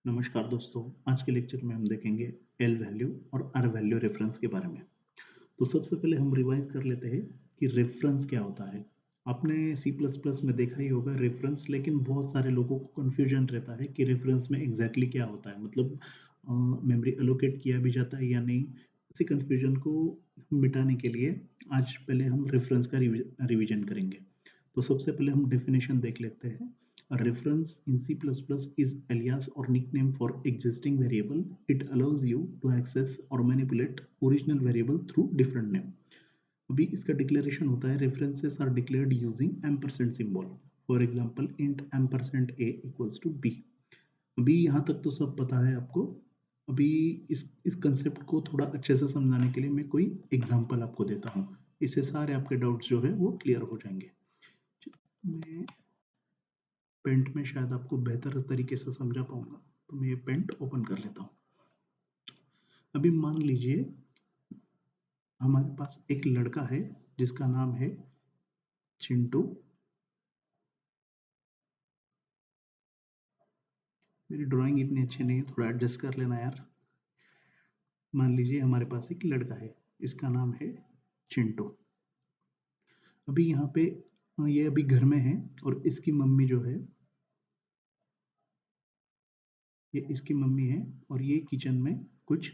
नमस्कार दोस्तों, आज के लेक्चर में हम देखेंगे एल वैल्यू और आर वैल्यू रेफरेंस के बारे में। तो सबसे पहले हम रिवाइज कर लेते हैं कि रेफरेंस क्या होता है। आपने सी प्लस प्लस में देखा ही होगा रेफरेंस, लेकिन बहुत सारे लोगों को कन्फ्यूजन रहता है कि रेफरेंस में एग्जैक्टली क्या होता है, मतलब मेमोरी एलोकेट किया भी जाता है या नहीं। इसी कन्फ्यूजन को मिटाने के लिए आज पहले हम रेफरेंस का रिवीजन करेंगे। तो सबसे पहले हम डेफिनेशन देख लेते हैं। A reference in C++ is alias or nickname for existing variable. It allows you to access or manipulate original variable through different name. अभी इसका डिक्लेरेशन होता है references are declared using ampersand symbol. For example, int ampersand a equals to b. अभी यहाँ तक तो सब पता है आपको। अभी इस कंसेप्ट को थोड़ा अच्छे से समझाने के लिए मैं कोई एग्जांपल आपको देता हूँ। इससे सारे आपके डाउट्स जो है वो क्लियर हो जाएंगे। मैं पेंट में शायद आपको बेहतर तरीके से समझा पाऊंगा, तो मैं ये पेंट ओपन कर लेता हूँ। अभी मान लीजिए हमारे पास एक लड़का है जिसका नाम है चिंटू। मेरी ड्राइंग इतनी अच्छी नहीं है, थोड़ा एडजस्ट कर लेना यार। मान लीजिए हमारे पास एक लड़का है, इसका नाम है चिंटू। अभी यहाँ पे ये अभी घर में है और इसकी मम्मी जो है, ये इसकी मम्मी है और ये किचन में कुछ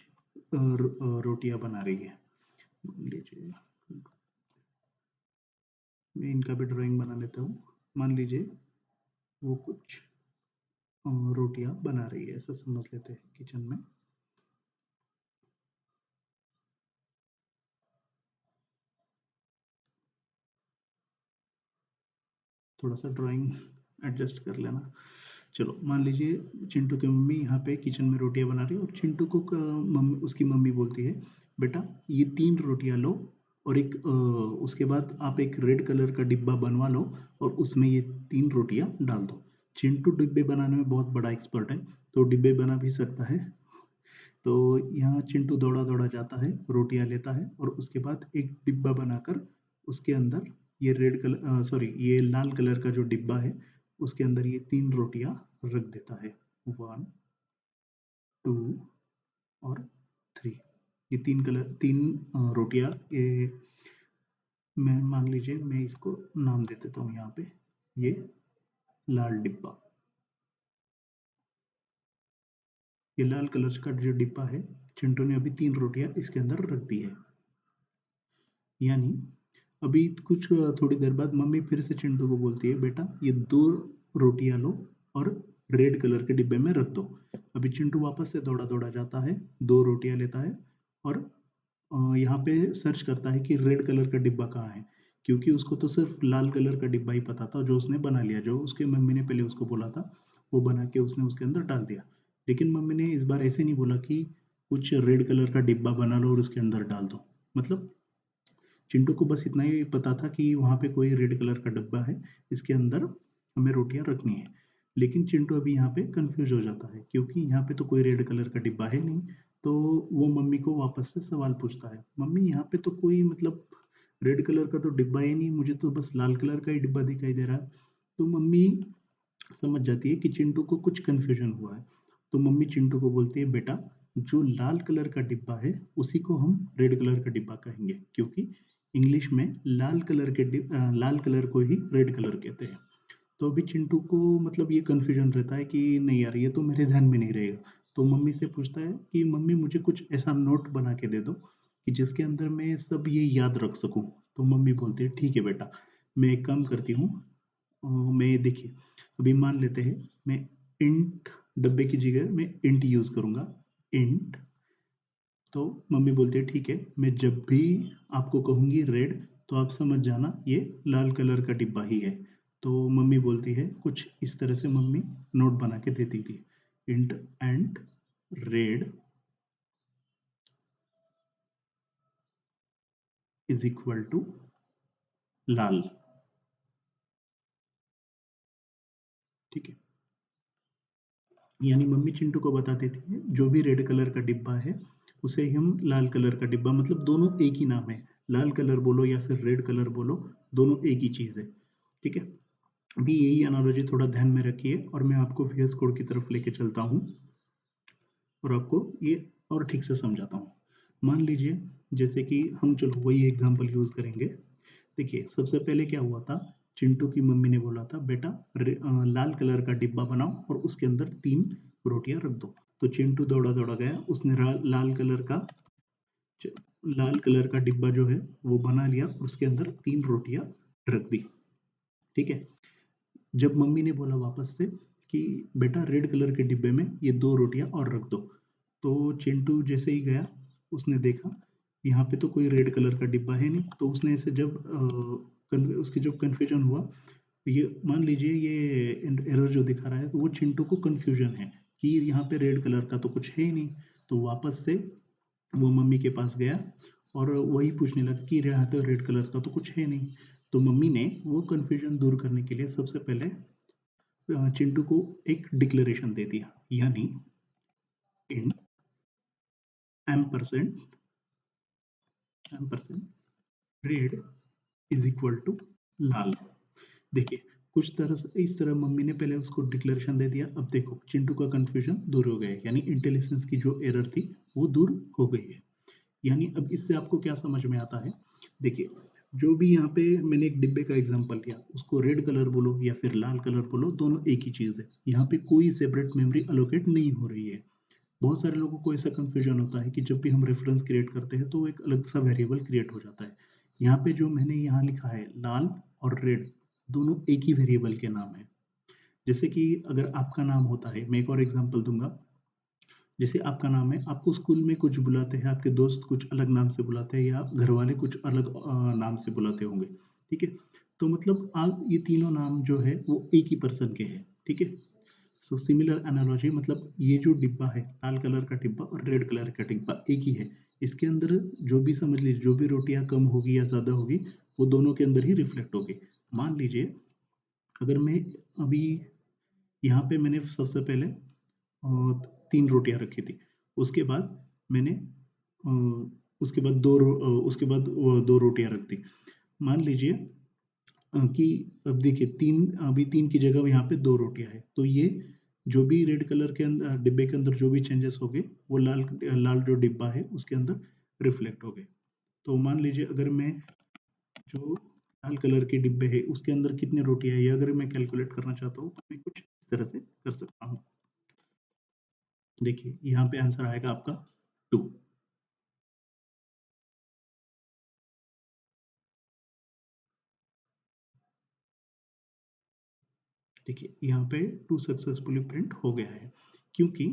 रोटियां बना रही है। मान लीजिए मैं इनका भी ड्राइंग बना लेता हूँ। मान लीजिए वो कुछ रोटियां बना रही है, ऐसा समझ लेते हैं किचन में। थोड़ा सा ड्राइंग एडजस्ट कर लेना। चलो मान लीजिए चिंटू की मम्मी यहाँ पे किचन में रोटियां बना रही है और चिंटू को उसकी मम्मी बोलती है, बेटा ये 3 रोटियां लो और एक उसके बाद आप एक रेड कलर का डिब्बा बनवा लो और उसमें ये 3 रोटियां डाल दो। चिंटू डिब्बे बनाने में बहुत बड़ा एक्सपर्ट है, तो डिब्बे बना भी सकता है। तो यहाँ चिंटू दौड़ा दौड़ा जाता है, रोटियां लेता है और उसके बाद एक डिब्बा बनाकर उसके अंदर ये रेड कलर सॉरी ये लाल कलर का जो डिब्बा है उसके अंदर ये 3 रोटियां रख देता है। 1, 2 और 3। ये 3 रोटियां ये मैं मान लीजिए मैं इसको नाम दे देता हूँ यहाँ पे, ये लाल डिब्बा। ये लाल कलर का जो डिब्बा है, चिंटू ने अभी 3 रोटियां इसके अंदर रख दी है। यानी अभी कुछ थोड़ी देर बाद मम्मी फिर से चिंटू को बोलती है, बेटा ये 2 रोटियां लो और रेड कलर के डिब्बे में रख दो। अभी चिंटू वापस से दौड़ा दौड़ा जाता है, 2 रोटियां लेता है और यहाँ पे सर्च करता है कि रेड कलर का डिब्बा कहाँ है, क्योंकि उसको तो सिर्फ लाल कलर का डिब्बा ही पता था जो उसने बना लिया, जो उसके मम्मी ने पहले उसको बोला था वो बना के उसने उसके अंदर डाल दिया। लेकिन मम्मी ने इस बार ऐसे नहीं बोला कि कुछ रेड कलर का डिब्बा बना लो और उसके अंदर डाल दो। मतलब चिंटू को बस इतना ही पता था कि वहाँ पे कोई रेड कलर का डब्बा है, इसके अंदर हमें रोटियां रखनी है। लेकिन चिंटू अभी यहाँ पे कंफ्यूज हो जाता है क्योंकि यहाँ पे तो कोई रेड कलर का डिब्बा है नहीं। तो वो मम्मी को वापस से सवाल पूछता है, मम्मी यहाँ पे तो कोई मतलब रेड कलर का तो डिब्बा ही नहीं, मुझे तो बस लाल कलर का ही डिब्बा दिखाई दे रहा है। तो मम्मी समझ जाती है कि चिंटू को कुछ कंफ्यूजन हुआ है। तो मम्मी चिंटू को बोलती है, बेटा जो लाल कलर का डिब्बा है उसी को हम रेड कलर का डिब्बा कहेंगे, क्योंकि इंग्लिश में लाल कलर को ही रेड कलर कहते हैं। तो अभी चिंटू को मतलब ये कंफ्यूजन रहता है कि नहीं यार ये तो मेरे ध्यान में नहीं रहेगा। तो मम्मी से पूछता है कि मम्मी मुझे कुछ ऐसा नोट बना के दे दो कि जिसके अंदर मैं सब ये याद रख सकूं। तो मम्मी बोलती है, ठीक है बेटा, मैं एक काम करती हूँ। मैं देखिए अभी मान लेते हैं मैं इंट डब्बे की जगह मैं इंट यूज करूंगा, इंट। तो मम्मी बोलती है, ठीक है, मैं जब भी आपको कहूंगी रेड तो आप समझ जाना ये लाल कलर का डिब्बा ही है। तो मम्मी बोलती है कुछ इस तरह से, मम्मी नोट बना के देती थी, int and red is equal to लाल। ठीक है, यानी मम्मी चिंटू को बता देती है जो भी रेड कलर का डिब्बा है उसे ही हम लाल कलर का डिब्बा, मतलब दोनों एक ही नाम है, लाल कलर बोलो या फिर रेड कलर बोलो, दोनों एक ही चीज है। ठीक है, अभी यही एनालॉजी थोड़ा ध्यान में रखिए और मैं आपको वीएस कोड की तरफ लेके चलता हूँ। और आपको ये और ठीक से समझाता हूँ। मान लीजिए जैसे कि हम चलो वही एग्ज़ाम्पल यूज़ करेंगे। देखिए, सबसे पहले क्या हुआ था, चिंटू की मम्मी ने बोला था, "बेटा लाल कलर का डिब्बा बनाओ और उसके अंदर 3 रोटियाँ रख दो।" तो चिंटू दौड़ा-दौड़ा गया, उसने च लाल कलर का डिब्बा जो है, वो बना लिया और उसके अंदर 3 रोटियाँ रख दी, ठीक है? जब मम्मी ने बोला वापस से कि बेटा रेड कलर के डिब्बे में ये 2 रोटियाँ और रख दो। तो चिंटू जैसे ही गया, उसने देखा यहाँ पे तो कोई रेड कलर का डिब्बा है नहीं, तो उसने ऐसे जब उसकी जब कन्फ्यूज़न हुआ, ये मान लीजिए ये एरर जो दिखा रहा है, तो वो चिंटू को कन्फ्यूज़न है कि यहाँ पे रेड कलर का तो कुछ है ही नहीं। तो वापस से वो मम्मी के पास गया और वही पूछने लगा कि यहाँ तो रेड कलर का तो कुछ है नहीं। तो मम्मी ने वो कन्फ्यूज़न दूर करने के लिए सबसे पहले चिंटू को एक डिक्लेरेशन दे दिया, यानी int ampersand ampersand red is equal to लाल। देखिए, कुछ तरह से इस तरह मम्मी ने पहले उसको डिक्लेरेशन दे दिया। अब देखो चिंटू का कन्फ्यूजन दूर हो गया है, यानी इंटेलिजेंस की जो एरर थी वो दूर हो गई है। यानी अब इससे आपको क्या समझ में आता है? देखिए, जो भी यहाँ पे मैंने एक डिब्बे का एग्जांपल लिया, उसको रेड कलर बोलो या फिर लाल कलर बोलो, दोनों एक ही चीज़ है। यहाँ पे कोई सेपरेट मेमोरी एलोकेट नहीं हो रही है। बहुत सारे लोगों को ऐसा कन्फ्यूजन होता है कि जब भी हम रेफरेंस क्रिएट करते हैं तो एक अलग सा वेरिएबल क्रिएट हो जाता है। यहाँ पे जो मैंने यहाँ लिखा है लाल और रेड, दोनों एक ही वेरिएबल के नाम है। जैसे कि अगर आपका नाम होता है, मैं एक और एग्जांपल दूँगा। जैसे आपका नाम है, आपको स्कूल में कुछ बुलाते हैं, आपके दोस्त कुछ अलग नाम से बुलाते हैं या घरवाले कुछ अलग नाम से बुलाते होंगे, ठीक है? तो मतलब आप ये तीनों नाम जो है वो एक ही पर्सन के हैं, ठीक है? सो सिमिलर एनालॉजी, मतलब ये जो डिब्बा है, लाल कलर का डिब्बा और रेड कलर का डिब्बा एक ही है। इसके अंदर जो भी समझ लीजिए, जो भी रोटियाँ कम होगी या ज़्यादा होगी, वो दोनों के अंदर ही रिफ्लेक्ट होगी। मान लीजिए अगर मैं अभी यहाँ पे मैंने सबसे पहले 3 रोटियाँ रखी थी। उसके बाद मैंने उसके बाद 2 रोटियाँ रख दी। मान लीजिए कि अब देखिए 3 की जगह यहाँ पे 2 रोटियाँ हैं। तो ये जो भी रेड कलर के डिब्बे के अंदर जो भी चेंजेस हो गए, वो लाल जो डिब्बा है उसके अंदर रिफ्लेक्ट हो गए। तो मान लीजिए अगर मैं जो लाल कलर के डिब्बे हैं उसके अंदर कितनी रोटियाँ हैं, ये अगर मैं कैलकुलेट करना चाहता हूँ, तो मैं कुछ इस तरह से कर सकता हूँ। देखिए, यहाँ पे आंसर आएगा आपका 2। देखिए, यहाँ पे 2 सक्सेसफुली प्रिंट हो गया है, क्योंकि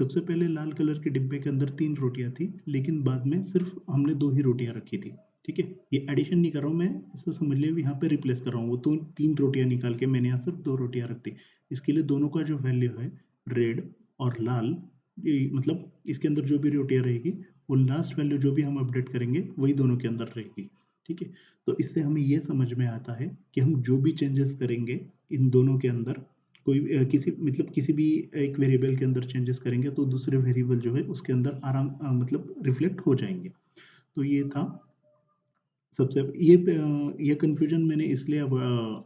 सबसे पहले लाल कलर के डिब्बे के अंदर 3 रोटियाँ थी, लेकिन बाद में सिर्फ़ हमने 2 ही रोटियाँ रखी थी, ठीक है? ये एडिशन नहीं कर रहा हूँ मैं, इसे समझ लिए यहाँ पे रिप्लेस कर रहा हूँ, वो तो 3 रोटियाँ निकाल के मैंने यहाँ सिर्फ़ 2 रोटियाँ रख दी। इसके लिए दोनों का जो वैल्यू है, रेड और लाल, ये मतलब इसके अंदर जो भी रोटियाँ रहेगी, वो लास्ट वैल्यू जो भी हम अपडेट करेंगे, वही दोनों के अंदर रहेगी, ठीक है? तो इससे हमें ये समझ में आता है कि हम जो भी चेंजेस करेंगे इन दोनों के अंदर, कोई किसी भी एक वेरिएबल के अंदर चेंजेस करेंगे तो दूसरे वेरिएबल जो है उसके अंदर मतलब रिफ्लेक्ट हो जाएँगे। तो ये था सबसे ये कन्फ्यूज़न मैंने इसलिए अब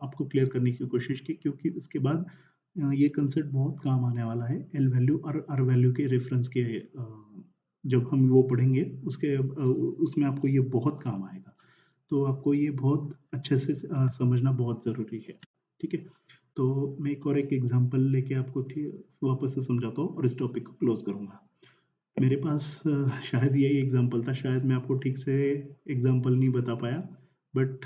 आपको क्लियर करने की कोशिश की, क्योंकि उसके बाद ये कांसेप्ट बहुत काम आने वाला है एल वैल्यू और आर वैल्यू के रेफरेंस के जब हम वो पढ़ेंगे उसमें आपको ये बहुत काम आएगा। तो आपको ये बहुत अच्छे से समझना बहुत ज़रूरी है, ठीक है? तो मैं एक एग्ज़ाम्पल लेके आपको वापस से समझाता हूँ और इस टॉपिक को क्लोज़ करूँगा। मेरे पास शायद यही एग्ज़ाम्पल था, शायद मैं आपको ठीक से एग्ज़ाम्पल नहीं बता पाया, बट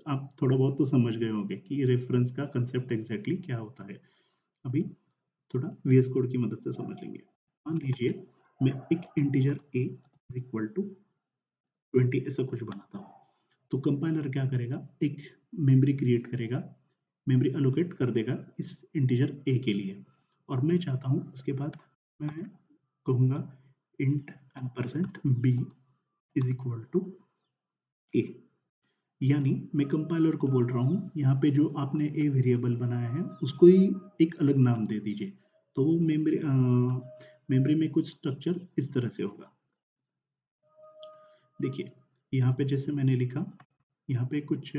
आप थोड़ा बहुत तो समझ गए होंगे कि रेफ़रेंस का कांसेप्ट एग्ज़ैक्टली क्या होता है। अभी थोड़ा वीएस कोड की मदद से समझ लेंगे। मान लीजिए मैं एक integer a is equal to 20 ऐसा कुछ बनाता हूँ। तो कंपाइलर क्या करेगा, एक मेमोरी क्रिएट करेगा, मेमोरी एलोकेट कर देगा इस इंटीजर a के लिए, और मैं चाहता हूँ उसके बाद मैं कहूँगा int ampersand b is equal to a, यानी मैं कंपाइलर को बोल रहा हूँ यहाँ पे जो आपने a वेरिएबल बनाया है उसको ही एक अलग नाम दे दीजिए। तो वो मेमोरी में कुछ स्ट्रक्चर इस तरह से होगा। देखिए, यहाँ पे जैसे मैंने लिखा, यहाँ पे कुछ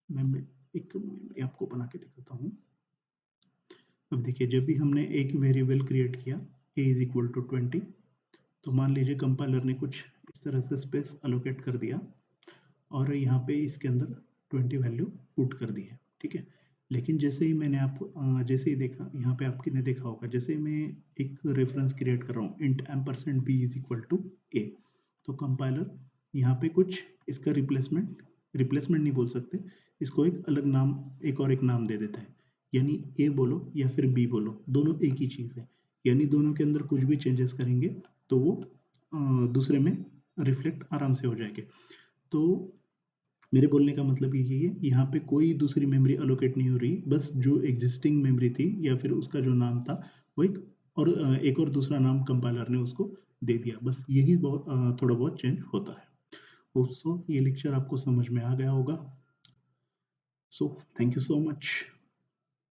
मैं एक मेमोरी आपको बना के दिखाता हूँ। अब देखिए जब भी हमने एक वेरिएबल क्रिएट किया a इज़ इक्वल टू 20, तो मान लीजिए कंपाइलर ने कुछ इस तरह से स्पेस एलोकेट कर दिया और यहाँ पे इसके अंदर 20 वैल्यू पुट कर दी है, ठीक है। लेकिन जैसे ही मैंने जैसे ही देखा यहाँ पे आपने देखा होगा, जैसे ही मैं एक रेफरेंस क्रिएट कर रहा हूँ int ampersand b is equal to a, तो कंपाइलर यहाँ पे कुछ इसका रिप्लेसमेंट रिप्लेसमेंट नहीं बोल सकते, इसको एक अलग नाम, एक नाम दे देता है। यानी a बोलो या फिर b बोलो, दोनों एक ही चीज़ है। यानी दोनों के अंदर कुछ भी चेंजेस करेंगे तो वो दूसरे में रिफ्लेक्ट आराम से हो जाएंगे। तो मेरे बोलने का मतलब यही है, यहाँ पे कोई दूसरी मेमोरी एलोकेट नहीं हो रही, बस जो एग्जिस्टिंग मेमोरी थी या फिर उसका जो नाम था, वो एक और दूसरा नाम कंपाइलर ने उसको दे दिया। बस यही थोड़ा बहुत चेंज होता है। होप सो ये लेक्चर आपको समझ में आ गया होगा। So thank you so much.